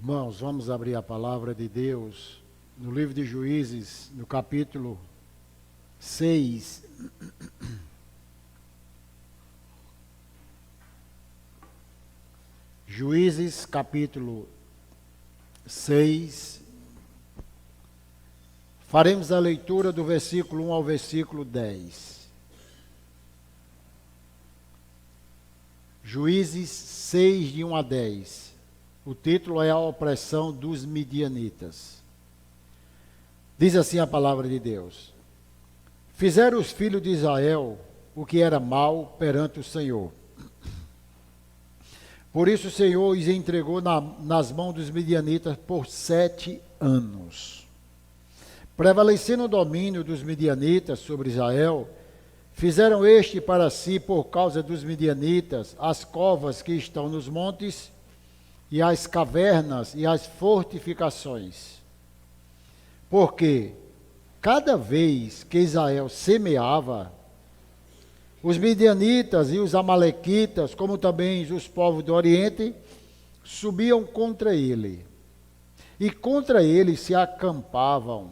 Irmãos, vamos abrir a palavra de Deus no livro de Juízes, no capítulo 6. Juízes, capítulo 6. Faremos a leitura do versículo 1 ao versículo 10. Juízes 6, de 1 a 10. O título é a opressão dos midianitas. Diz assim a palavra de Deus: Fizeram os filhos de Israel o que era mal perante o Senhor. Por isso o Senhor os entregou nas mãos dos midianitas por 7 anos. Prevalecendo o domínio dos midianitas sobre Israel, fizeram para si, por causa dos midianitas, as covas que estão nos montes, e as cavernas e as fortificações. Porque cada vez que Israel semeava, os midianitas e os amalequitas, como também os povos do Oriente, subiam contra ele. E contra ele se acampavam,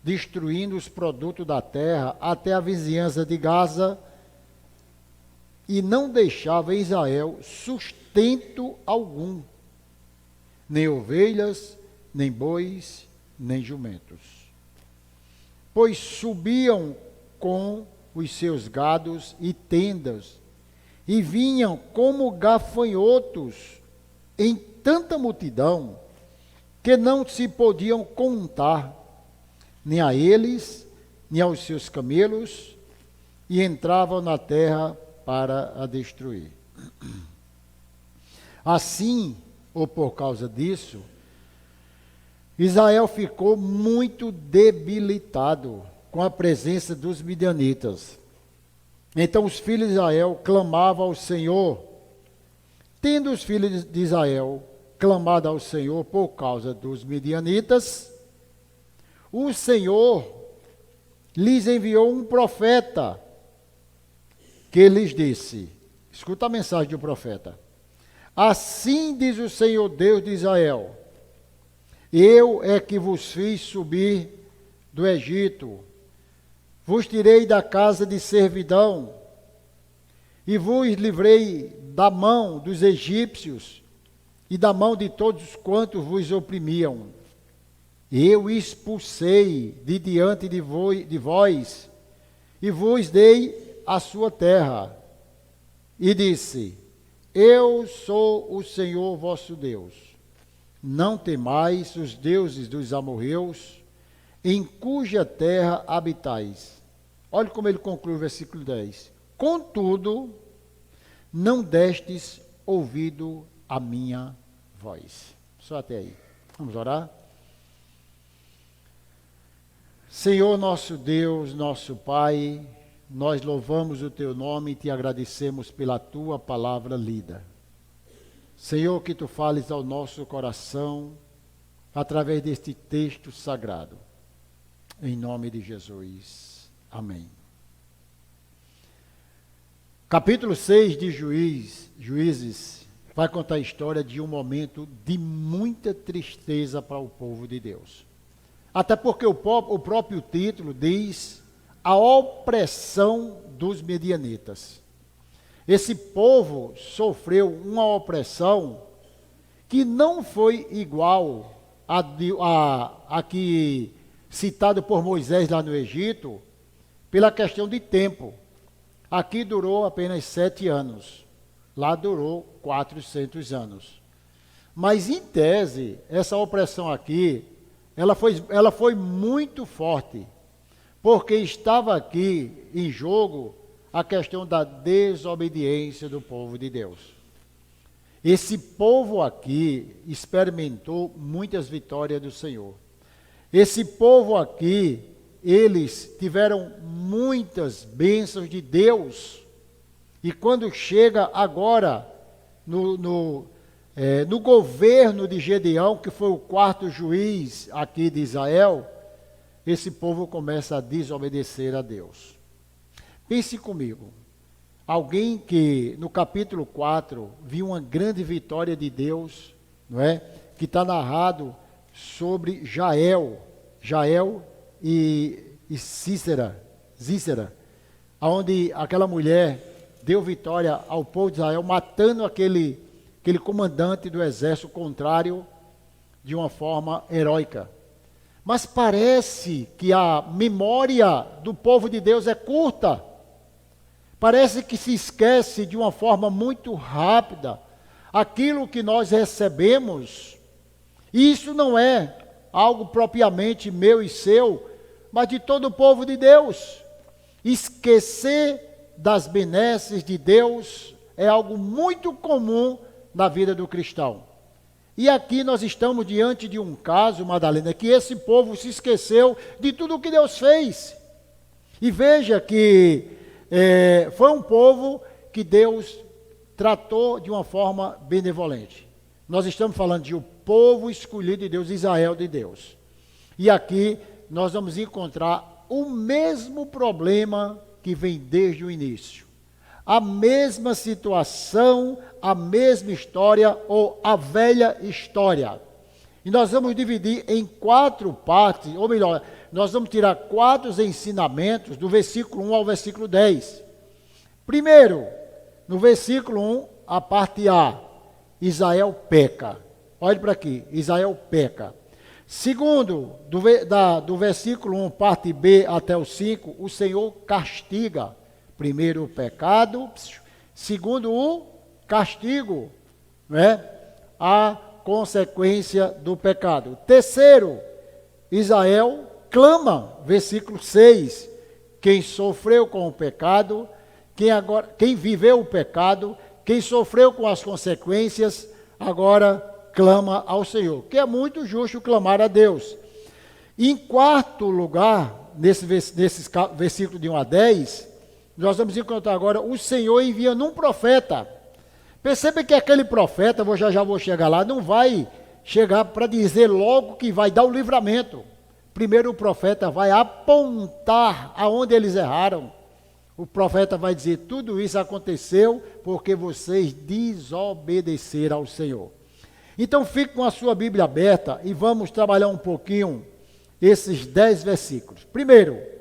destruindo os produtos da terra até a vizinhança de Gaza, e não deixava Israel sustento algum, nem ovelhas, nem bois, nem jumentos. Pois subiam com os seus gados e tendas, e vinham como gafanhotos em tanta multidão, que não se podiam contar, nem a eles, nem aos seus camelos, e entravam na terra para a destruir. Assim, ou por causa disso, Israel ficou muito debilitado com a presença dos midianitas. Então os filhos de Israel clamavam ao Senhor. Tendo os filhos de Israel clamado ao Senhor por causa dos midianitas, o Senhor lhes enviou um profeta, que lhes disse, escuta a mensagem do profeta: Assim diz o Senhor Deus de Israel: Eu é que vos fiz subir do Egito, vos tirei da casa de servidão, e vos livrei da mão dos egípcios e da mão de todos quantos vos oprimiam. Eu expulsei de diante de vós, e vos dei a sua terra. E disse: Eu sou o Senhor vosso Deus. Não temais os deuses dos amorreus, em cuja terra habitais. Olha como ele conclui o versículo 10. Contudo, não destes ouvido a minha voz. Só até aí. Vamos orar? Senhor nosso Deus, nosso Pai, nós louvamos o teu nome e te agradecemos pela tua palavra lida. Senhor, que tu fales ao nosso coração através deste texto sagrado. Em nome de Jesus. Amém. Capítulo 6 de Juízes vai contar a história de um momento de muita tristeza para o povo de Deus. Até porque o próprio título diz a opressão dos midianitas. Esse povo sofreu uma opressão que não foi igual a que citado por Moisés lá no Egito, pela questão de tempo. Aqui durou apenas 7 anos, lá durou 400 anos. Mas em tese, essa opressão aqui, ela foi muito forte, porque estava aqui em jogo a questão da desobediência do povo de Deus. Esse povo aqui experimentou muitas vitórias do Senhor. Esse povo aqui, eles tiveram muitas bênçãos de Deus. E quando chega agora no governo de Gedeão, que foi o 4º juiz aqui de Israel, esse povo começa a desobedecer a Deus. Pense comigo, alguém que no capítulo 4 viu uma grande vitória de Deus, não é? que está narrado sobre Jael e Cícera, onde aquela mulher deu vitória ao povo de Israel, matando aquele comandante do exército contrário de uma forma heróica. Mas parece que a memória do povo de Deus é curta. Parece que se esquece de uma forma muito rápida aquilo que nós recebemos. E isso não é algo propriamente meu e seu, mas de todo o povo de Deus. Esquecer das benesses de Deus é algo muito comum na vida do cristão. E aqui nós estamos diante de um caso, Madalena, que esse povo se esqueceu de tudo o que Deus fez. E veja que foi um povo que Deus tratou de uma forma benevolente. Nós estamos falando de o povo escolhido de Deus, Israel de Deus. E aqui nós vamos encontrar o mesmo problema que vem desde o início. A mesma situação, a mesma história ou a velha história. E nós vamos dividir em 4 partes, ou melhor, nós vamos tirar 4 ensinamentos do versículo 1 ao versículo 10. Primeiro, no versículo 1, a parte A, Israel peca. Olhe para aqui, Israel peca. Segundo, do versículo 1, parte B até o 5, o Senhor castiga. Primeiro o pecado, segundo o castigo, né? A consequência do pecado. Terceiro, Israel clama, versículo 6, quem sofreu com o pecado, quem viveu o pecado, quem sofreu com as consequências, agora clama ao Senhor, que é muito justo clamar a Deus. Em quarto lugar, nesses versículos de 1 a 10, nós vamos encontrar agora o Senhor enviando um profeta. Perceba que aquele profeta, já vou chegar lá, não vai chegar para dizer logo que vai dar o livramento. Primeiro o profeta vai apontar aonde eles erraram. O profeta vai dizer, tudo isso aconteceu porque vocês desobedeceram ao Senhor. Então fique com a sua Bíblia aberta e vamos trabalhar um pouquinho esses 10 versículos. Primeiro,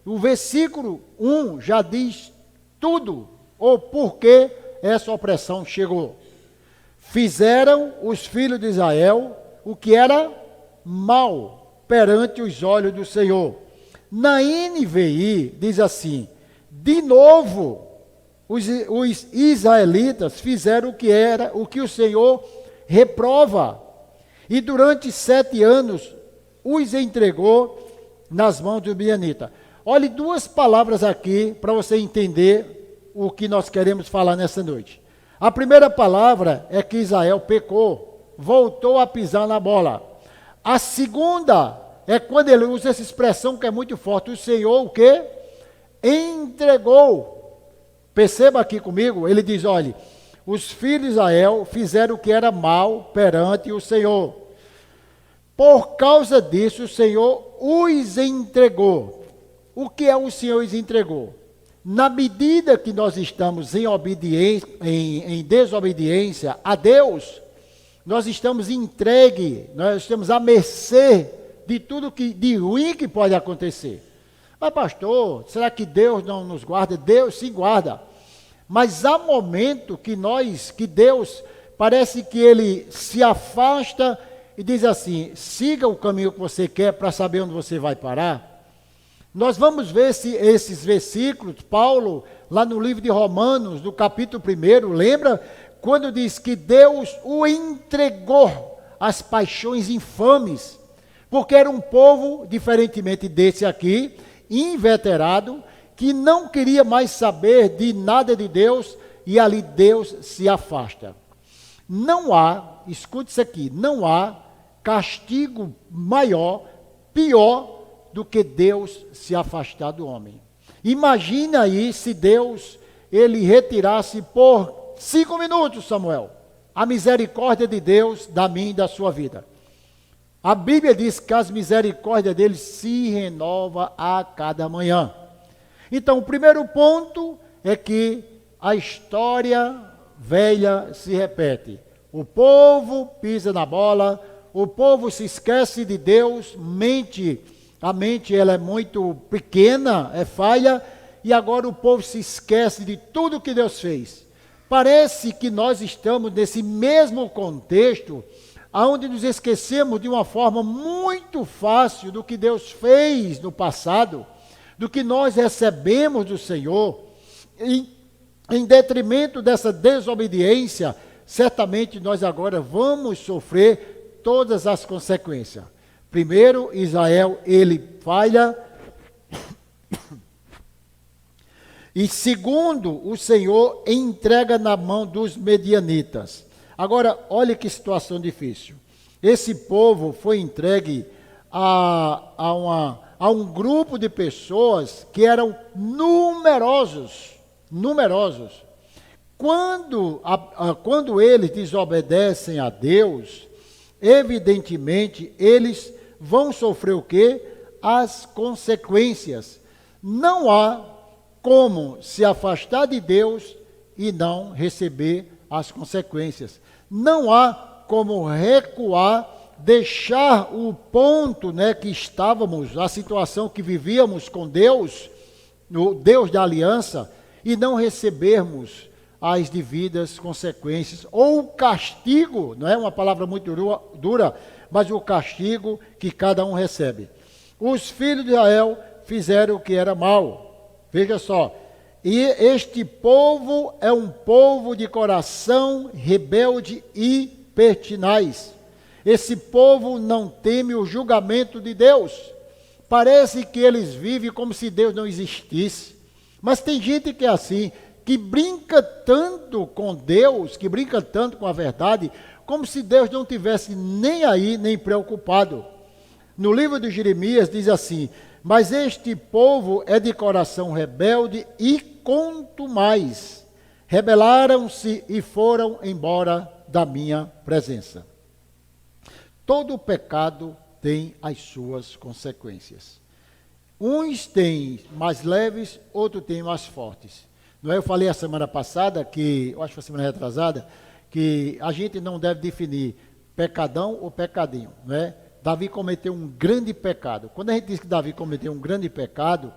o versículo 1 já diz tudo, ou por que essa opressão chegou. Fizeram os filhos de Israel o que era mal perante os olhos do Senhor. Na NVI diz assim, de novo, os israelitas fizeram o que o Senhor reprova, e durante 7 anos os entregou nas mãos do midianita. Olhe 2 palavras aqui para você entender o que nós queremos falar nessa noite. A primeira palavra é que Israel pecou, voltou a pisar na bola. A segunda é quando ele usa essa expressão que é muito forte, o Senhor o quê? Entregou. Perceba aqui comigo, ele diz, olhe, os filhos de Israel fizeram o que era mal perante o Senhor. Por causa disso, o Senhor os entregou. O que é o Senhor os entregou? Na medida que nós estamos em desobediência a Deus, nós estamos entregue, nós estamos à mercê de tudo de ruim que pode acontecer. Mas pastor, será que Deus não nos guarda? Deus se guarda. Mas há momento que Deus, parece que Ele se afasta e diz assim, siga o caminho que você quer para saber onde você vai parar. Nós vamos ver esses versículos, Paulo, lá no livro de Romanos, no capítulo 1, lembra? Quando diz que Deus o entregou às paixões infames, porque era um povo, diferentemente desse aqui, inveterado, que não queria mais saber de nada de Deus, e ali Deus se afasta. Não há, escute isso aqui, não há castigo maior, pior, do que Deus se afastar do homem. Imagina aí se Deus, ele retirasse por 5 minutos, Samuel, a misericórdia de Deus da minha e da sua vida. A Bíblia diz que as misericórdias dele se renova a cada manhã. Então, o primeiro ponto é que a história velha se repete. O povo pisa na bola, o povo se esquece de Deus, a mente ela é muito pequena, é falha, e agora o povo se esquece de tudo que Deus fez. Parece que nós estamos nesse mesmo contexto, onde nos esquecemos de uma forma muito fácil do que Deus fez no passado, do que nós recebemos do Senhor, em detrimento dessa desobediência, certamente nós agora vamos sofrer todas as consequências. Primeiro, Israel, ele falha. E segundo, o Senhor entrega na mão dos medianitas. Agora, olha que situação difícil. Esse povo foi entregue a um grupo de pessoas que eram numerosos. Quando eles desobedecem a Deus, evidentemente, eles vão sofrer o quê? As consequências. Não há como se afastar de Deus e não receber as consequências. Não há como recuar, deixar o ponto, que estávamos, a situação que vivíamos com Deus, o Deus da aliança, e não recebermos as devidas consequências, ou o castigo, não é uma palavra muito dura, mas o castigo que cada um recebe. Os filhos de Israel fizeram o que era mal. Veja só, e este povo é um povo de coração rebelde e pertinaz. Esse povo não teme o julgamento de Deus. Parece que eles vivem como se Deus não existisse. Mas tem gente que é assim, que brinca tanto com Deus, que brinca tanto com a verdade, como se Deus não tivesse nem aí, nem preocupado. No livro de Jeremias diz assim: mas este povo é de coração rebelde e contumaz. Rebelaram-se e foram embora da minha presença. Todo pecado tem as suas consequências. Uns têm mais leves, outros têm mais fortes. Não é? Eu falei a semana passada, eu acho que foi a semana retrasada, que a gente não deve definir pecadão ou pecadinho, não é? Davi cometeu um grande pecado. Quando a gente diz que Davi cometeu um grande pecado,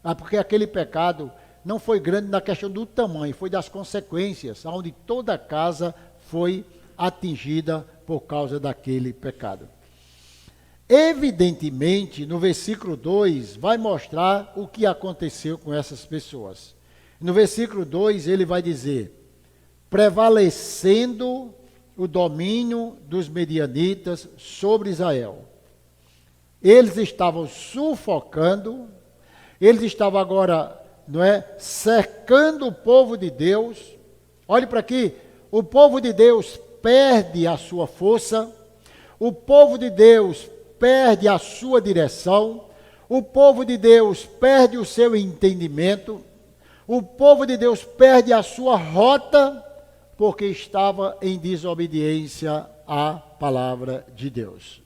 é porque aquele pecado não foi grande na questão do tamanho, foi das consequências, onde toda a casa foi atingida por causa daquele pecado. Evidentemente, no versículo 2, vai mostrar o que aconteceu com essas pessoas. No versículo 2, ele vai dizer: prevalecendo o domínio dos medianitas sobre Israel. Eles estavam sufocando, eles estavam agora, cercando o povo de Deus. Olhe para aqui, o povo de Deus perde a sua força, o povo de Deus perde a sua direção, o povo de Deus perde o seu entendimento, o povo de Deus perde a sua rota, porque estava em desobediência à palavra de Deus.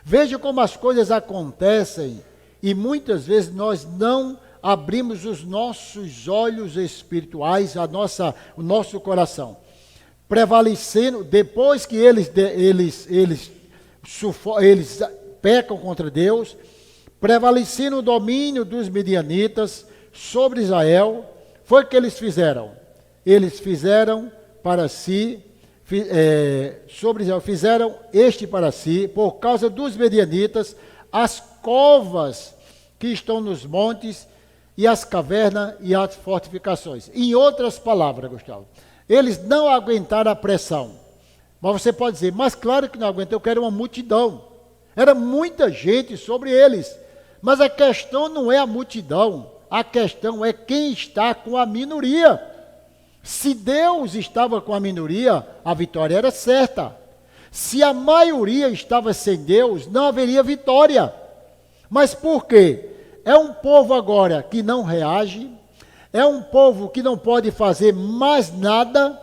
Veja como as coisas acontecem e muitas vezes nós não abrimos os nossos olhos espirituais, o nosso coração. Prevalecendo, depois que eles pecam contra Deus, prevalecendo o domínio dos medianitas sobre Israel, foi o que eles fizeram. Eles fizeram para si, sobre Israel, fizeram para si, por causa dos medianitas, as covas que estão nos montes, e as cavernas e as fortificações. Em outras palavras, Gustavo, eles não aguentaram a pressão. Mas você pode dizer, mas claro que não aguentou, eu quero uma multidão. Era muita gente sobre eles. Mas a questão não é a multidão, a questão é quem está com a minoria. Se Deus estava com a minoria, a vitória era certa. Se a maioria estava sem Deus, não haveria vitória. Mas por quê? É um povo agora que não reage, é um povo que não pode fazer mais nada,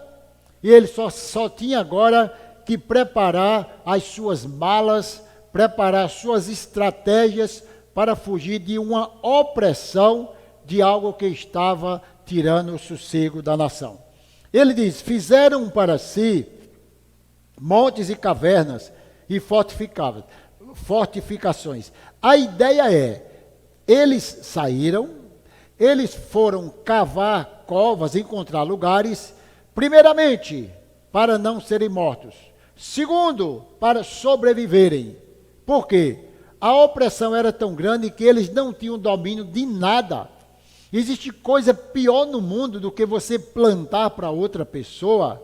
e ele só tinha agora que preparar as suas malas, preparar suas estratégias para fugir de uma opressão, de algo que estava tirando o sossego da nação. Ele diz, fizeram para si montes e cavernas e fortificações. A ideia é, eles saíram, eles foram cavar covas, encontrar lugares, primeiramente, para não serem mortos. Segundo, para sobreviverem. Por quê? A opressão era tão grande que eles não tinham domínio de nada. Existe coisa pior no mundo do que você plantar para outra pessoa.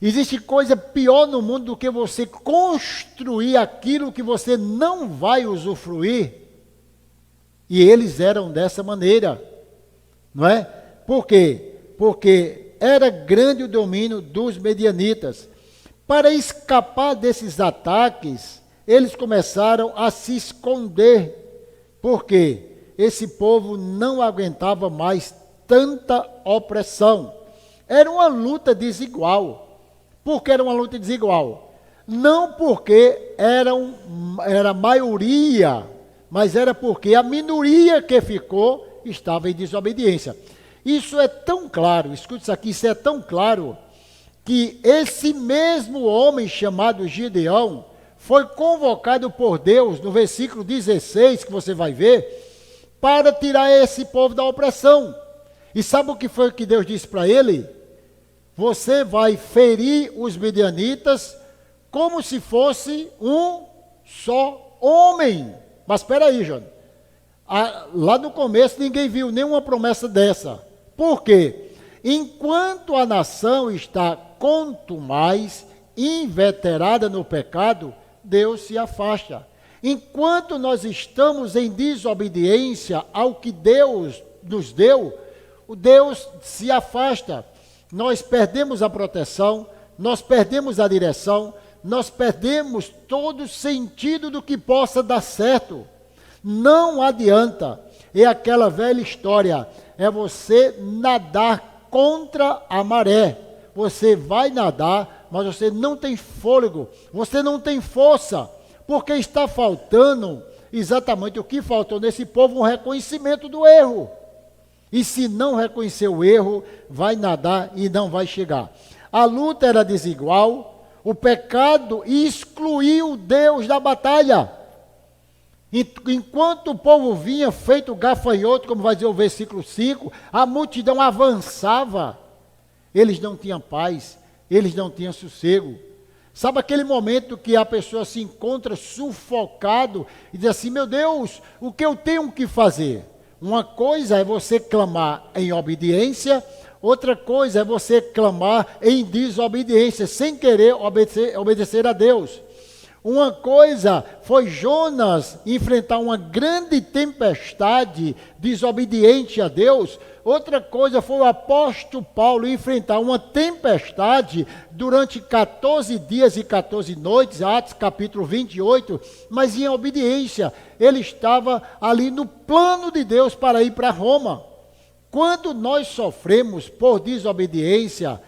Existe coisa pior no mundo do que você construir aquilo que você não vai usufruir. E eles eram dessa maneira, não é? Por quê? Porque era grande o domínio dos medianitas. Para escapar desses ataques, eles começaram a se esconder. Por quê? Esse povo não aguentava mais tanta opressão. Era uma luta desigual. Por que era uma luta desigual? Não porque era a maioria, mas era porque a minoria que ficou estava em desobediência. Isso é tão claro, escute isso aqui, isso é tão claro, que esse mesmo homem chamado Gideão foi convocado por Deus, no versículo 16, que você vai ver, para tirar esse povo da opressão. E sabe o que foi que Deus disse para ele? Você vai ferir os midianitas como se fosse um só homem. Mas espera aí, João. Lá no começo ninguém viu nenhuma promessa dessa. Por quê? Enquanto a nação está contumaz, inveterada no pecado, Deus se afasta. Enquanto nós estamos em desobediência ao que Deus nos deu, o Deus se afasta. Nós perdemos a proteção, nós perdemos a direção, nós perdemos todo o sentido do que possa dar certo. Não adianta. É aquela velha história, é você nadar contra a maré. Você vai nadar, mas você não tem fôlego, você não tem força, porque está faltando exatamente o que faltou nesse povo, um reconhecimento do erro. E se não reconhecer o erro, vai nadar e não vai chegar. A luta era desigual, o pecado excluiu Deus da batalha. Enquanto o povo vinha feito gafanhoto, como vai dizer o versículo 5, a multidão avançava. Eles não tinham paz, eles não tinham sossego. Sabe aquele momento que a pessoa se encontra sufocado e diz assim, meu Deus, o que eu tenho que fazer? Uma coisa é você clamar em obediência, outra coisa é você clamar em desobediência, sem querer obedecer a Deus. Uma coisa foi Jonas enfrentar uma grande tempestade desobediente a Deus. Outra coisa foi o apóstolo Paulo enfrentar uma tempestade durante 14 dias e 14 noites, Atos capítulo 28, mas em obediência. Ele estava ali no plano de Deus para ir para Roma. Quando nós sofremos por desobediência,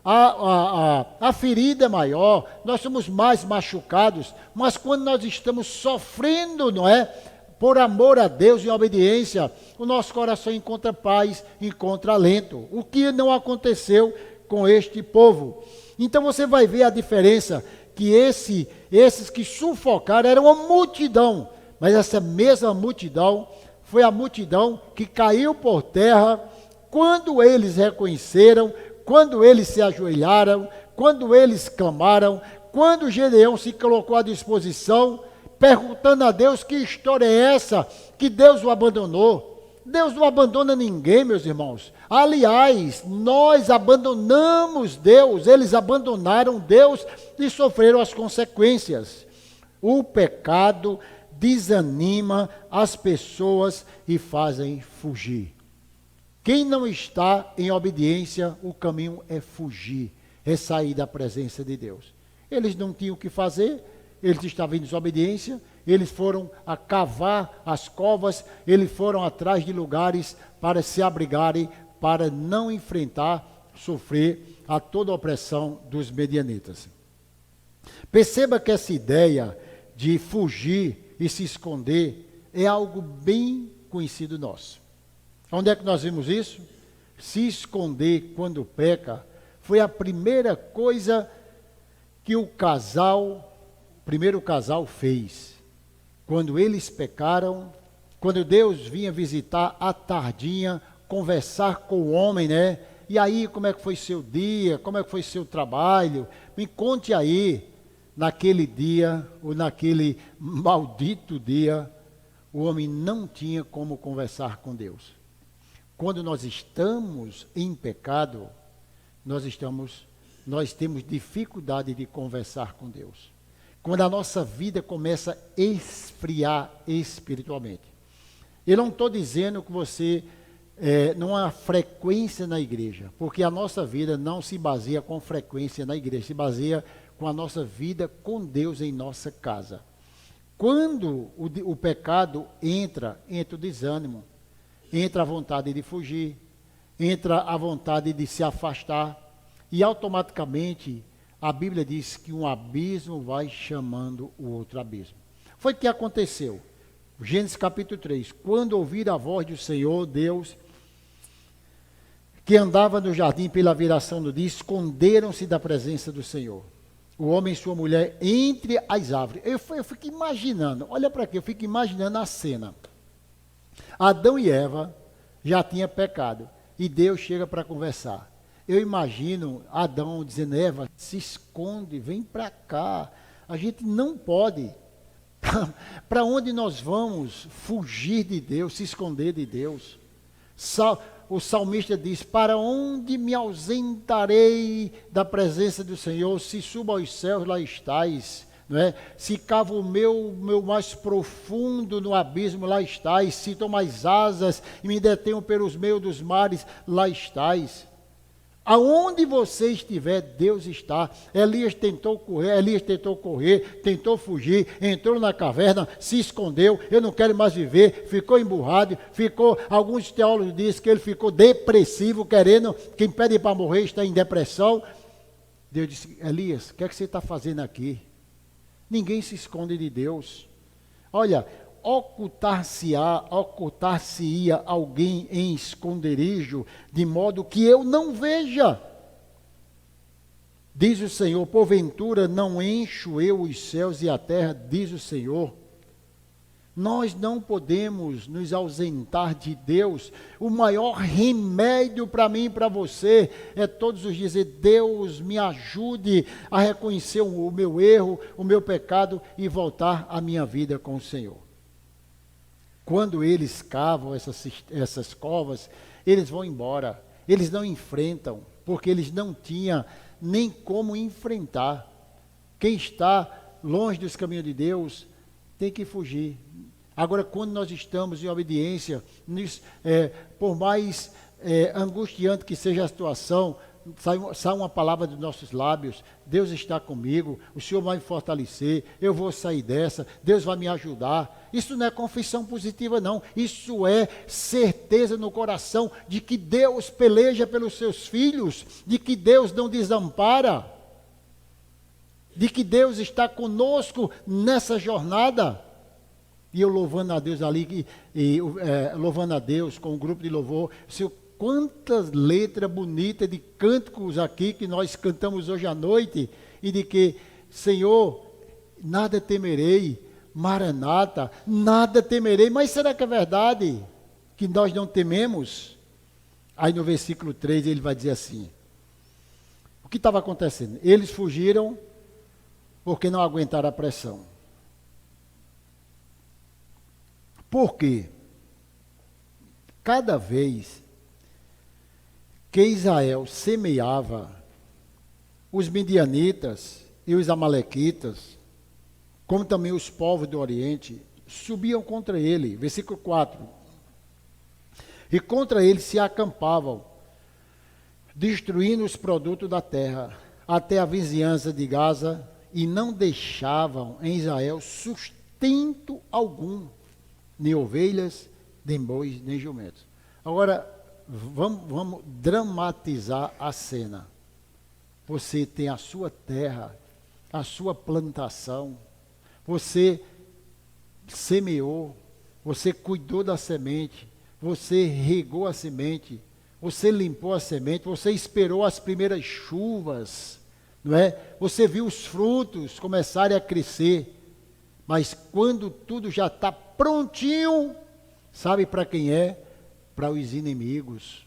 a ferida é maior, nós somos mais machucados, mas quando nós estamos sofrendo, não é? Por amor a Deus e obediência, o nosso coração encontra paz, encontra alento. O que não aconteceu com este povo. Então você vai ver a diferença, que esses que sufocaram eram uma multidão, mas essa mesma multidão foi a multidão que caiu por terra quando eles reconheceram, quando eles se ajoelharam, quando eles clamaram, quando Gedeão se colocou à disposição, perguntando a Deus que história é essa, que Deus o abandonou. Deus não abandona ninguém, meus irmãos. Aliás, nós abandonamos Deus, eles abandonaram Deus e sofreram as consequências. O pecado desanima as pessoas e fazem fugir. Quem não está em obediência, o caminho é fugir, é sair da presença de Deus. Eles não tinham o que fazer, eles estavam em desobediência, eles foram a cavar as covas, eles foram atrás de lugares para se abrigarem, para não enfrentar, sofrer a toda a opressão dos medianitas. Perceba que essa ideia de fugir e se esconder é algo bem conhecido nosso. Onde é que nós vimos isso? Se esconder quando peca foi a primeira coisa que o primeiro casal fez. Quando eles pecaram, quando Deus vinha visitar à tardinha, conversar com o homem, né? E aí, como é que foi seu dia? Como é que foi seu trabalho? Me conte aí, naquele dia, ou naquele maldito dia, o homem não tinha como conversar com Deus. Quando nós estamos em pecado, nós temos dificuldade de conversar com Deus. Quando a nossa vida começa a esfriar espiritualmente. Eu não estou dizendo que você não há frequência na igreja, porque a nossa vida não se baseia com frequência na igreja, se baseia com a nossa vida com Deus em nossa casa. Quando o pecado entra o desânimo, entra a vontade de fugir, entra a vontade de se afastar, e automaticamente a Bíblia diz que um abismo vai chamando o outro abismo. Foi o que aconteceu. Gênesis capítulo 3. Quando ouviram a voz do Senhor, Deus, que andava no jardim pela viração do dia, esconderam-se da presença do Senhor. O homem e sua mulher entre as árvores. Eu fico imaginando, olha para aqui, eu fico imaginando a cena. Adão e Eva já tinham pecado, e Deus chega para conversar. Eu imagino Adão dizendo, Eva, se esconde, vem para cá. A gente não pode. Para onde nós vamos fugir de Deus, se esconder de Deus? O salmista diz, para onde me ausentarei da presença do Senhor? Se subo aos céus, lá estás. Não é? Se cavo o meu mais profundo no abismo, lá estás. Se tomo as asas e me detenho pelos meios dos mares, lá estás. Aonde você estiver, Deus está. Elias tentou correr, tentou fugir, entrou na caverna, se escondeu, eu não quero mais viver, ficou emburrado, alguns teólogos dizem que ele ficou depressivo, querendo, quem pede para morrer está em depressão. Deus disse, Elias, o que é que você está fazendo aqui? Ninguém se esconde de Deus. Olha, ocultar-se-ia alguém em esconderijo, de modo que eu não veja. Diz o Senhor, porventura não encho eu os céus e a terra, diz o Senhor. Nós não podemos nos ausentar de Deus. O maior remédio para mim e para você é todos os dias dizer, Deus me ajude a reconhecer o meu erro, o meu pecado e voltar à minha vida com o Senhor. Quando eles cavam essas covas, eles vão embora. Eles não enfrentam, porque eles não tinham nem como enfrentar. Quem está longe dos caminhos de Deus tem que fugir. Agora, quando nós estamos em obediência, por mais angustiante que seja a situação, sai uma palavra dos nossos lábios, Deus está comigo, o Senhor vai me fortalecer, eu vou sair dessa, Deus vai me ajudar. Isso não é confissão positiva não, isso é certeza no coração de que Deus peleja pelos seus filhos, de que Deus não desampara, de que Deus está conosco nessa jornada. E eu louvando a Deus ali, louvando a Deus com um grupo de louvor, quantas letras bonitas de cânticos aqui que nós cantamos hoje à noite, e de que, Senhor, nada temerei, Maranata, nada temerei, mas será que é verdade que nós não tememos? Aí no versículo 3 ele vai dizer assim, o que estava acontecendo? Eles fugiram porque não aguentaram a pressão. Por quê? Cada vez que Israel semeava, os midianitas e os amalequitas, como também os povos do Oriente, subiam contra ele. Versículo 4. E contra ele se acampavam, destruindo os produtos da terra, até a vizinhança de Gaza, e não deixavam em Israel sustento algum, nem ovelhas, nem bois, nem jumentos. Agora, vamos dramatizar a cena. Você tem a sua terra, a sua plantação, você semeou, você cuidou da semente, você regou a semente, você limpou a semente, você esperou as primeiras chuvas, não é? Você viu os frutos começarem a crescer, mas quando tudo já está prontinho, sabe para quem é? Para os inimigos.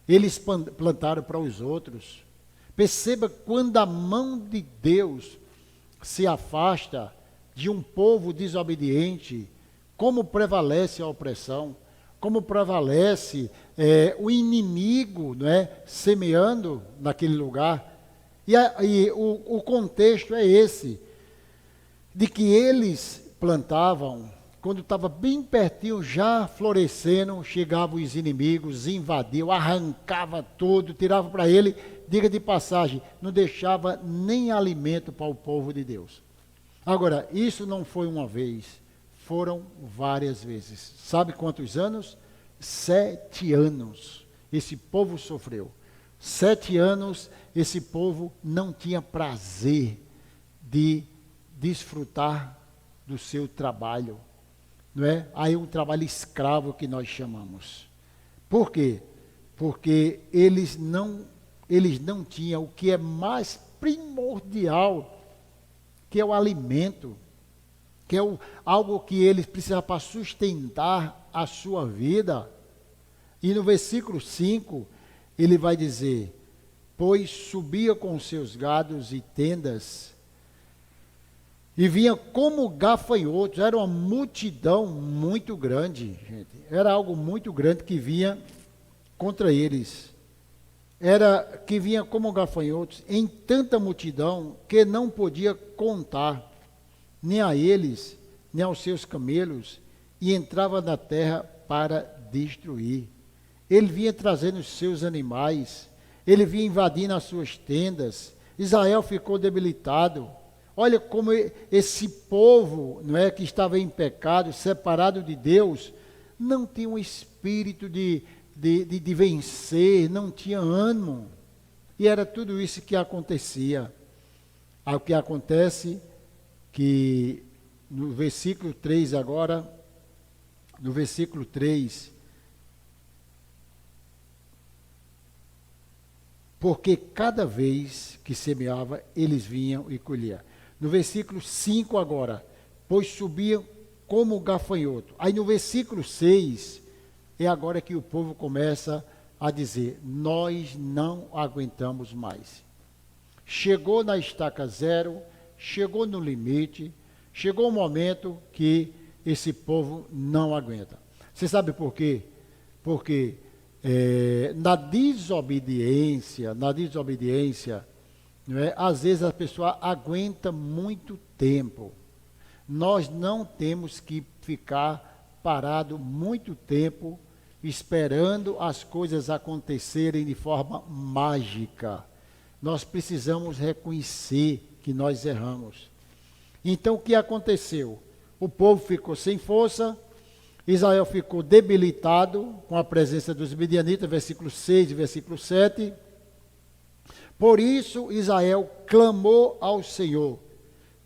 Eles plantaram para os outros. Perceba quando a mão de Deus se afasta de um povo desobediente, como prevalece a opressão, como prevalece o inimigo, não é? Semeando naquele lugar. E o contexto é esse, de que eles plantavam, quando estava bem pertinho, já florescendo, chegavam os inimigos, invadiam, arrancava tudo, tirava para ele, diga de passagem, não deixava nem alimento para o povo de Deus. Agora, isso não foi uma vez, foram várias vezes. Sabe quantos anos? 7 anos esse povo sofreu. 7 anos esse povo não tinha prazer de desfrutar do seu trabalho, não é? Aí um trabalho escravo que nós chamamos. Por quê? Porque eles não tinham o que é mais primordial, que é o alimento, que é algo que eles precisavam para sustentar a sua vida. E no versículo 5, ele vai dizer, pois subia com seus gados e tendas, e vinha como gafanhotos. Era uma multidão muito grande, gente. Era algo muito grande que vinha contra eles. Era que vinha como gafanhotos, em tanta multidão, que não podia contar, nem a eles, nem aos seus camelos, e entrava na terra para destruir. Ele vinha trazendo os seus animais, ele vinha invadindo as suas tendas. Israel ficou debilitado. Olha como esse povo, não é, que estava em pecado, separado de Deus, não tinha um espírito de vencer, não tinha ânimo. E era tudo isso que acontecia. O que acontece que no versículo 3 agora, no versículo 3, porque cada vez que semeava, eles vinham e colhiam. No versículo 5 agora, pois subiam como gafanhoto. Aí no versículo 6, é agora que o povo começa a dizer, nós não aguentamos mais. Chegou na estaca zero, chegou no limite, chegou o momento que esse povo não aguenta. Você sabe por quê? Porque na desobediência, não é? Às vezes a pessoa aguenta muito tempo. Nós não temos que ficar parado muito tempo esperando as coisas acontecerem de forma mágica. Nós precisamos reconhecer que nós erramos. Então o que aconteceu? O povo ficou sem força, Israel ficou debilitado com a presença dos midianitas, versículo 6 e versículo 7. Por isso Israel clamou ao Senhor,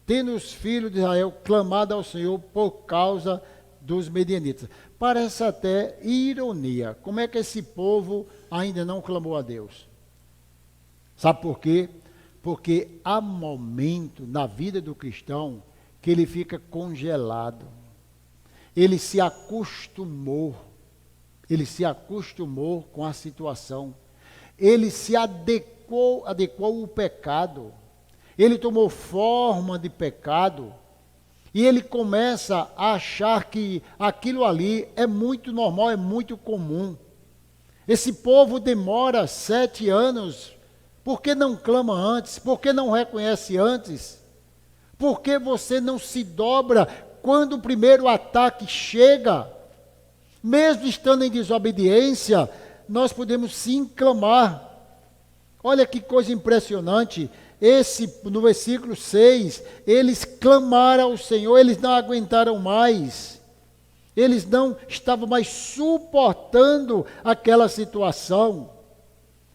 tendo os filhos de Israel clamado ao Senhor por causa dos midianitas. Parece até ironia. Como é que esse povo ainda não clamou a Deus? Sabe por quê? Porque há momento na vida do cristão que ele fica congelado. Ele se acostumou com a situação. Ele se adequou ao pecado. Ele tomou forma de pecado. E ele começa a achar que aquilo ali é muito normal, é muito comum. Esse povo demora 7 anos. Por que não clama antes? Por que não reconhece antes? Por que você não se dobra quando o primeiro ataque chega? Mesmo estando em desobediência, nós podemos sim clamar. Olha que coisa impressionante. No versículo 6, eles clamaram ao Senhor, eles não aguentaram mais. Eles não estavam mais suportando aquela situação.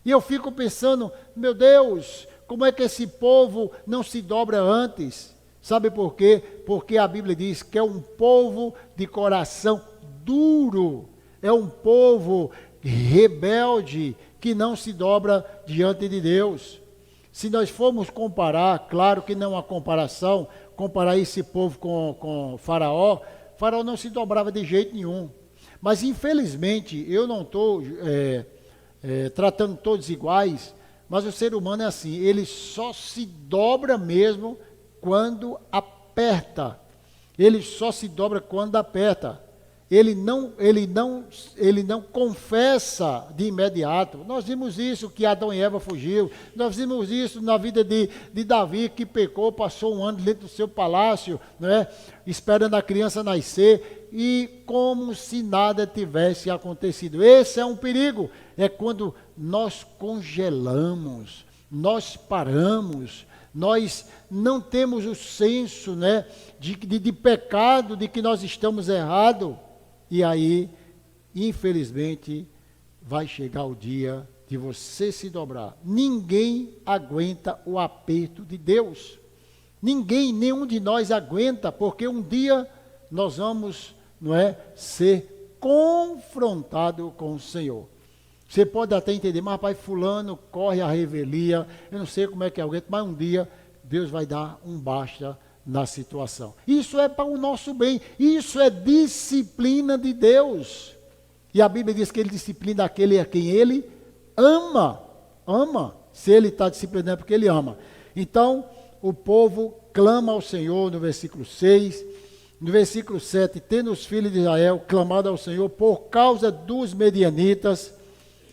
E eu fico pensando, meu Deus, como é que esse povo não se dobra antes? Sabe por quê? Porque a Bíblia diz que é um povo de coração duro, é um povo rebelde que não se dobra diante de Deus. Se nós formos comparar, claro que não há comparação, comparar esse povo com Faraó, Faraó não se dobrava de jeito nenhum. Mas, infelizmente, eu não estou tratando todos iguais, mas o ser humano é assim, ele só se dobra mesmo quando aperta. Ele só se dobra quando aperta. Ele não confessa de imediato. Nós vimos isso que Adão e Eva fugiu. Nós vimos isso na vida de Davi, que pecou, passou um ano dentro do seu palácio, né, esperando a criança nascer, e como se nada tivesse acontecido. Esse é um perigo. É quando nós congelamos, nós paramos, nós não temos o senso, né, de pecado, de que nós estamos errados. E aí, infelizmente, vai chegar o dia de você se dobrar. Ninguém aguenta o aperto de Deus. Ninguém, nenhum de nós aguenta, porque um dia nós vamos, ser confrontado com o Senhor. Você pode até entender, mas pai, fulano corre a revelia, eu não sei como é que aguenta, mas um dia Deus vai dar um basta na situação. Isso é para o nosso bem, isso é disciplina de Deus. E a Bíblia diz que ele disciplina aquele a quem ele ama. Se ele está disciplinando é porque ele ama. Então, o povo clama ao Senhor no versículo 6, no versículo 7, tendo os filhos de Israel clamado ao Senhor por causa dos medianitas.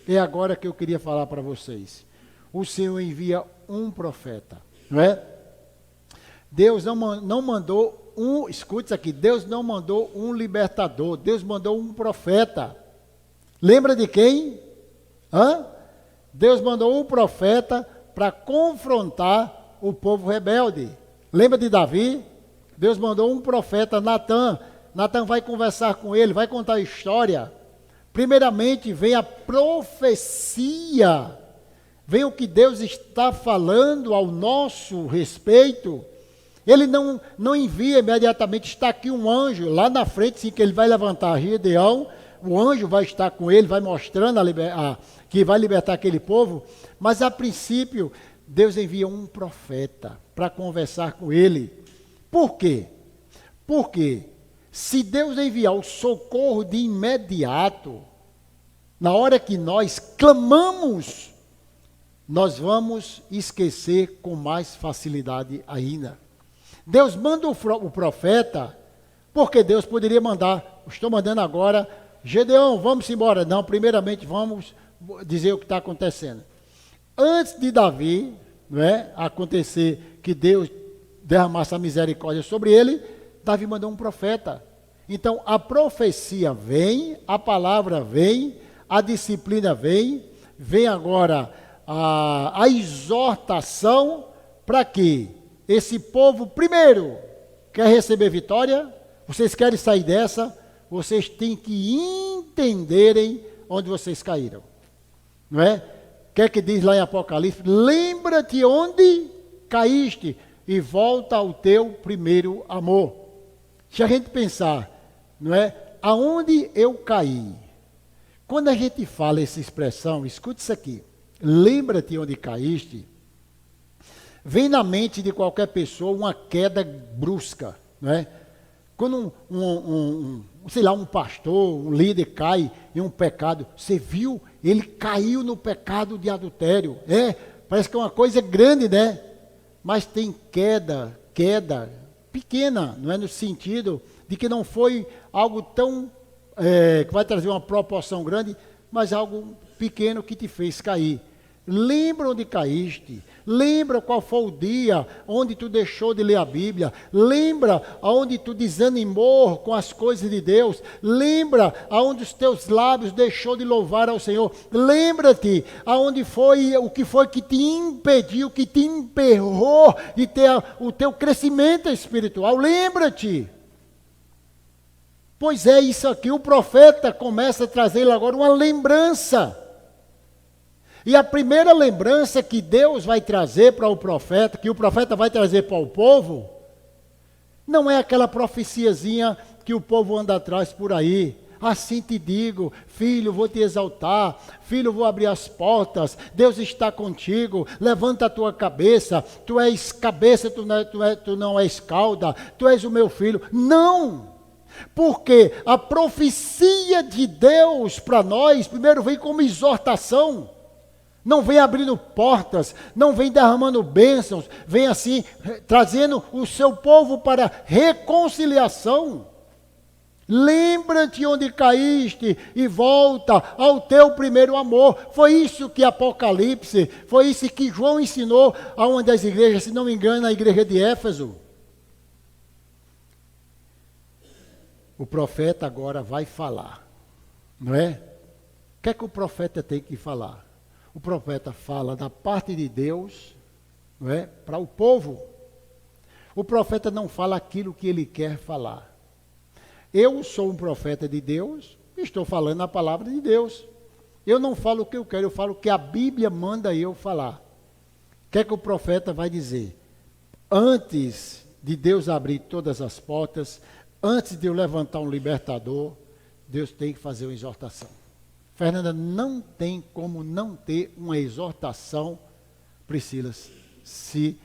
É agora que eu queria falar para vocês. O Senhor envia um profeta, não é? Deus não mandou escute isso aqui, Deus não mandou um libertador, Deus mandou um profeta. Lembra de quem? Deus mandou um profeta para confrontar o povo rebelde. Lembra de Davi? Deus mandou um profeta, Natã. Natã vai conversar com ele, vai contar a história. Primeiramente vem a profecia, vem o que Deus está falando ao nosso respeito. Ele não envia imediatamente, está aqui um anjo, lá na frente, sim, que ele vai levantar Gideão, o anjo vai estar com ele, vai mostrando que vai libertar aquele povo, mas a princípio, Deus envia um profeta para conversar com ele. Por quê? Porque se Deus enviar o socorro de imediato, na hora que nós clamamos, nós vamos esquecer com mais facilidade ainda. Deus manda o profeta, porque Deus poderia mandar, estou mandando agora, Gedeão, vamos embora. Não, primeiramente vamos dizer o que está acontecendo. Antes de Davi, acontecer que Deus derramasse a misericórdia sobre ele, Davi mandou um profeta. Então a profecia vem, a palavra vem, a disciplina vem agora a exortação para que esse povo, primeiro, quer receber vitória, vocês querem sair dessa, vocês têm que entenderem onde vocês caíram. Não é? O que é que diz lá em Apocalipse? Lembra-te onde caíste e volta ao teu primeiro amor. Se a gente pensar, não é? Aonde eu caí? Quando a gente fala essa expressão, escute isso aqui. Lembra-te onde caíste. Vem na mente de qualquer pessoa uma queda brusca, não é? Quando um pastor, um líder cai em um pecado, você viu? Ele caiu no pecado de adultério. Parece que é uma coisa grande, né? Mas tem queda pequena, não é? No sentido de que não foi algo tão, que vai trazer uma proporção grande, mas algo pequeno que te fez cair. Lembra onde caíste, lembra qual foi o dia onde tu deixou de ler a Bíblia, lembra aonde tu desanimou com as coisas de Deus, lembra aonde os teus lábios deixou de louvar ao Senhor, lembra-te aonde foi, o que foi que te impediu, que te emperrou de ter o teu crescimento espiritual, lembra-te. Pois é isso aqui, o profeta começa a trazer agora uma lembrança. E a primeira lembrança que Deus vai trazer para o profeta, que o profeta vai trazer para o povo, não é aquela profeciazinha que o povo anda atrás por aí. assim te digo, filho, vou te exaltar, filho, vou abrir as portas, Deus está contigo, levanta a tua cabeça, tu és cabeça, tu não és cauda, tu és o meu filho. Não! Porque a profecia de Deus para nós, primeiro vem como exortação, não vem abrindo portas, não vem derramando bênçãos, vem assim, trazendo o seu povo para reconciliação. Lembra-te onde caíste e volta ao teu primeiro amor. Foi isso que Apocalipse, foi isso que João ensinou a uma das igrejas, se não me engano, a igreja de Éfeso. O profeta agora vai falar, não é? O que é que o profeta tem que falar? O profeta fala da parte de Deus, não é? Para o povo. O profeta não fala aquilo que ele quer falar. Eu sou um profeta de Deus, estou falando a palavra de Deus. Eu não falo o que eu quero, eu falo o que a Bíblia manda eu falar. O que é que o profeta vai dizer? Antes de Deus abrir todas as portas, antes de eu levantar um libertador, Deus tem que fazer uma exortação. Fernanda, não tem como não ter uma exortação, Priscila, se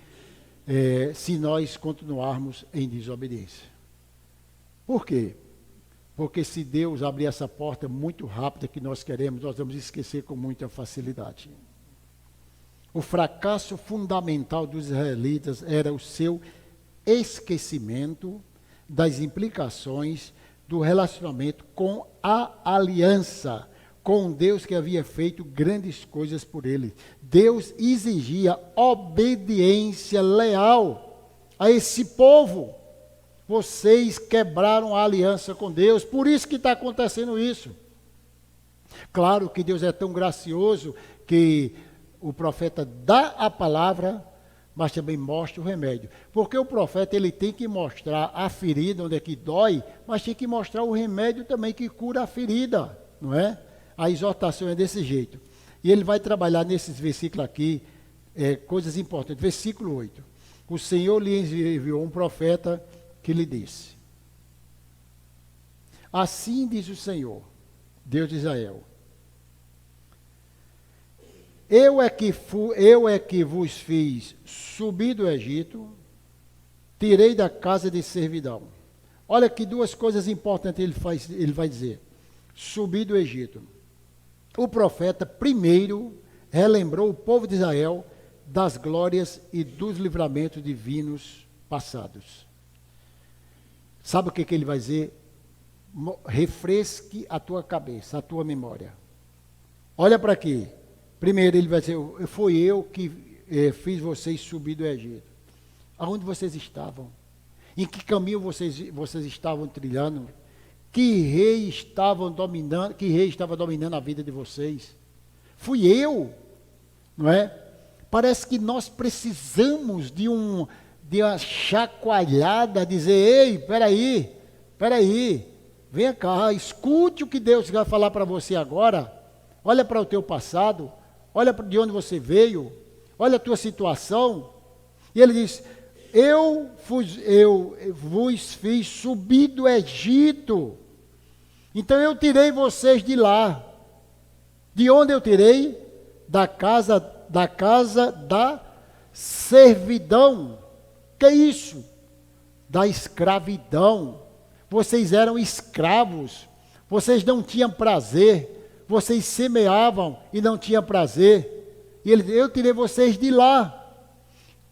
nós continuarmos em desobediência. Por quê? Porque se Deus abrir essa porta muito rápida que nós queremos, nós vamos esquecer com muita facilidade. O fracasso fundamental dos israelitas era o seu esquecimento das implicações do relacionamento com a aliança, com Deus que havia feito grandes coisas por ele. Deus exigia obediência leal a esse povo. Vocês quebraram a aliança com Deus, por isso que está acontecendo isso. Claro que Deus é tão gracioso que o profeta dá a palavra, mas também mostra o remédio. Porque o profeta ele tem que mostrar a ferida onde é que dói, mas tem que mostrar o remédio também que cura a ferida, não é? A exortação é desse jeito. E ele vai trabalhar nesses versículos aqui, coisas importantes. Versículo 8. O Senhor lhe enviou um profeta que lhe disse: assim diz o Senhor, Deus de Israel, eu é que vos fiz subir do Egito, tirei da casa de servidão. Olha que duas coisas importantes ele vai dizer. Subir do Egito. O profeta primeiro relembrou o povo de Israel das glórias e dos livramentos divinos passados. Sabe o que ele vai dizer? Refresque a tua cabeça, a tua memória. Olha para aqui. Primeiro ele vai dizer, foi eu que fiz vocês subir do Egito. Aonde vocês estavam? Em que caminho vocês estavam trilhando? Que rei estava dominando a vida de vocês? Fui eu, não é? Parece que nós precisamos de uma chacoalhada, dizer, ei, peraí, venha cá, escute o que Deus vai falar para você agora. Olha para o teu passado, olha de onde você veio, olha a tua situação. E ele diz, eu vos fiz subir do Egito. Então eu tirei vocês de lá. De onde eu tirei? Da casa da servidão. Que é isso? Da escravidão. Vocês eram escravos. Vocês não tinham prazer. Vocês semeavam e não tinham prazer. E eu tirei vocês de lá.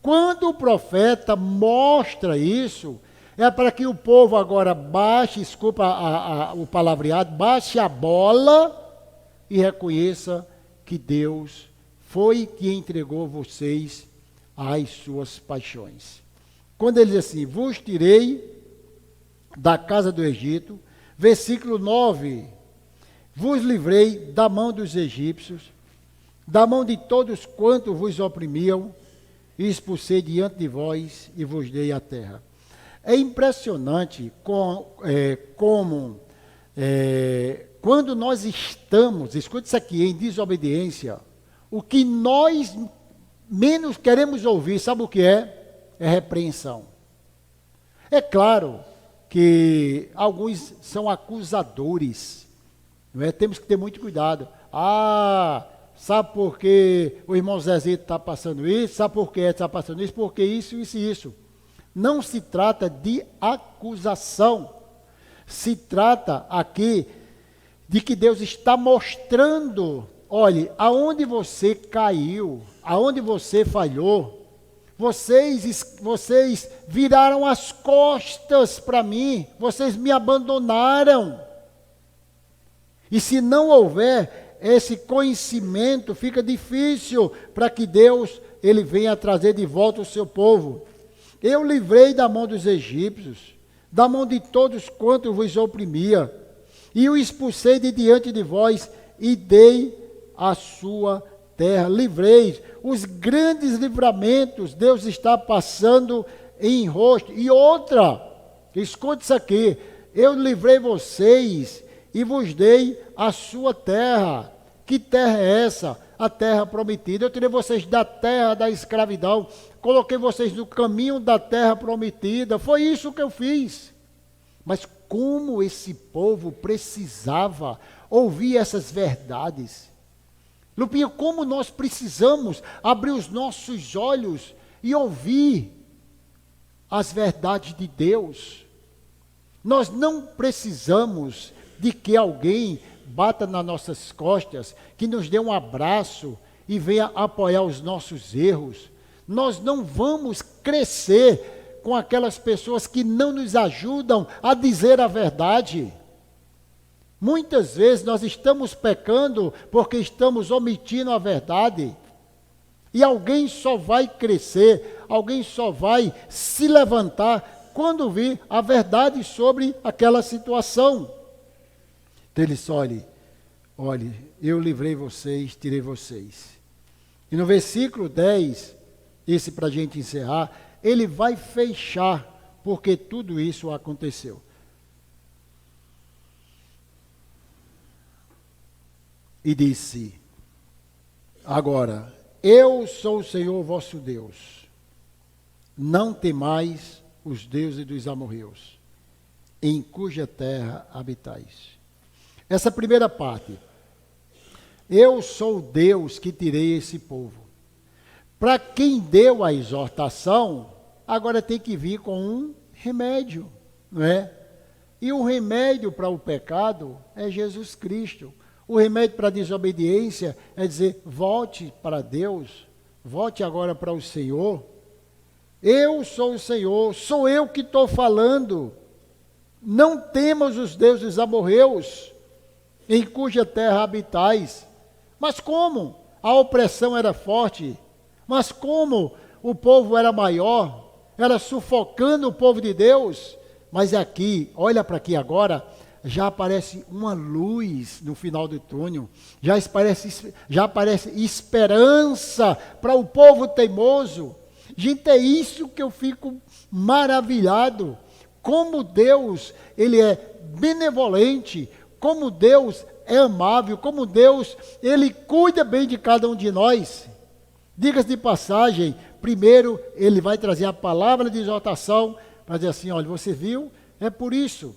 Quando o profeta mostra isso, é para que o povo agora baixe, desculpa o palavreado, baixe a bola e reconheça que Deus foi que entregou vocês às suas paixões. Quando ele diz assim, vos tirei da casa do Egito, versículo 9, vos livrei da mão dos egípcios, da mão de todos quantos vos oprimiam, e expulsei diante de vós e vos dei a terra. É impressionante como quando nós estamos, escute isso aqui, em desobediência, o que nós menos queremos ouvir, sabe o que é? É repreensão. É claro que alguns são acusadores, não é? Temos que ter muito cuidado. Sabe por que o irmão Zezito está passando isso? Sabe por que está passando isso? Porque isso, isso e isso. Não se trata de acusação. Se trata aqui de que Deus está mostrando, olhe, aonde você caiu, aonde você falhou, vocês viraram as costas para mim, vocês me abandonaram. E se não houver esse conhecimento, fica difícil para que Deus ele venha trazer de volta o seu povo. Eu livrei da mão dos egípcios, da mão de todos quantos vos oprimia, e o expulsei de diante de vós, e dei a sua terra. Livrei. Os grandes livramentos, Deus está passando em rosto. E outra, escute isso aqui, eu livrei vocês, e vos dei a sua terra. Que terra é essa? A terra prometida. Eu tirei vocês da terra da escravidão, coloquei vocês no caminho da terra prometida. Foi isso que eu fiz. Mas como esse povo precisava ouvir essas verdades. Lupinha, como nós precisamos abrir os nossos olhos e ouvir as verdades de Deus. Nós não precisamos de que alguém bata nas nossas costas, que nos dê um abraço e venha apoiar os nossos erros. Nós não vamos crescer com aquelas pessoas que não nos ajudam a dizer a verdade. Muitas vezes nós estamos pecando porque estamos omitindo a verdade. E alguém só vai crescer, alguém só vai se levantar quando vir a verdade sobre aquela situação. Então ele disse, olhe, eu livrei vocês, tirei vocês. E no versículo 10, esse para a gente encerrar, ele vai fechar, porque tudo isso aconteceu. E disse, agora, eu sou o Senhor vosso Deus, não temais os deuses dos amorreus, em cuja terra habitais. Essa primeira parte, eu sou Deus que tirei esse povo. Para quem deu a exortação, agora tem que vir com um remédio, não é? E o remédio para o pecado é Jesus Cristo. O remédio para a desobediência é dizer, volte para Deus, volte agora para o Senhor. Eu sou o Senhor, sou eu que estou falando. Não temas os deuses amorreus, em cuja terra habitais. Mas como? A opressão era forte. Mas como o povo era maior, era sufocando o povo de Deus. Mas aqui, olha para aqui agora, já aparece uma luz no final do túnel. Já aparece esperança para o povo teimoso. Gente, é isso que eu fico maravilhado. Como Deus, ele é benevolente, como Deus é amável, como Deus, ele cuida bem de cada um de nós. Diga-se de passagem, primeiro ele vai trazer a palavra de exortação, para dizer assim, olha, você viu? É por isso.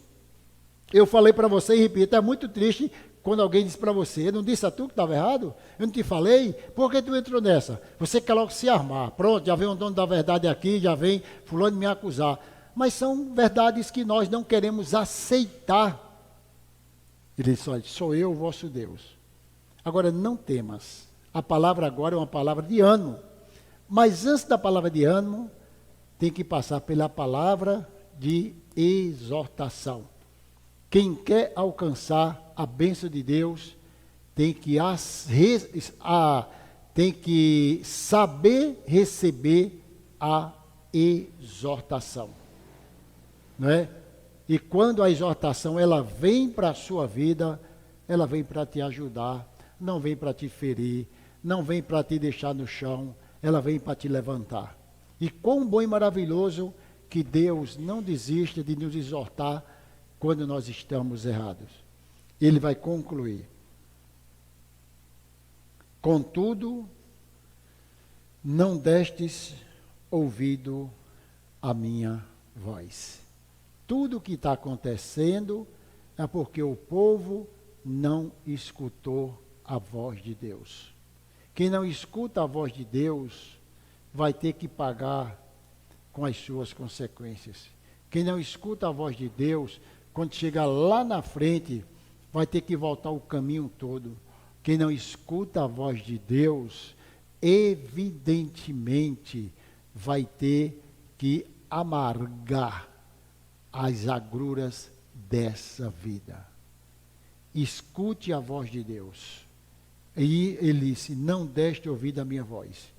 Eu falei para você e repito, é muito triste quando alguém diz para você, eu não disse a tu que estava errado? Eu não te falei? Por que tu entrou nessa? Você quer logo se armar. Pronto, já vem um dono da verdade aqui, já vem fulano me acusar. Mas são verdades que nós não queremos aceitar. Ele disse, olha, sou eu o vosso Deus. Agora, não temas. A palavra agora é uma palavra de ânimo. Mas antes da palavra de ânimo, tem que passar pela palavra de exortação. Quem quer alcançar a bênção de Deus, tem que saber receber a exortação. Não é? E quando a exortação ela vem para a sua vida, ela vem para te ajudar, não vem para te ferir, não vem para te deixar no chão, ela vem para te levantar. E quão bom e maravilhoso que Deus não desista de nos exortar quando nós estamos errados. Ele vai concluir. Contudo, não destes ouvido à minha voz. Tudo que está acontecendo é porque o povo não escutou a voz de Deus. Quem não escuta a voz de Deus vai ter que pagar com as suas consequências. Quem não escuta a voz de Deus, quando chegar lá na frente, vai ter que voltar o caminho todo. Quem não escuta a voz de Deus, evidentemente vai ter que amargar as agruras dessa vida. Escute a voz de Deus. E ele disse, não deste ouvir a minha voz.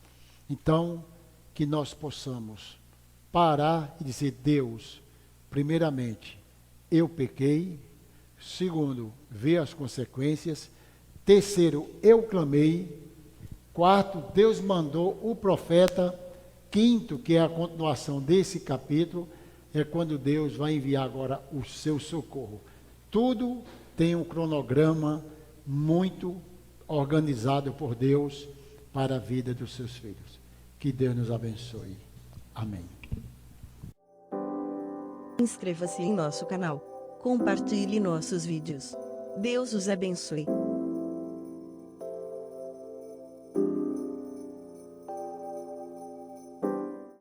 Então, que nós possamos parar e dizer, Deus, primeiramente, eu pequei. Segundo, ver as consequências. Terceiro, eu clamei. Quarto, Deus mandou o profeta. Quinto, que é a continuação desse capítulo, é quando Deus vai enviar agora o seu socorro. Tudo tem um cronograma muito organizado por Deus para a vida dos seus filhos. Que Deus nos abençoe. Amém. Inscreva-se em nosso canal. Compartilhe nossos vídeos. Deus os abençoe.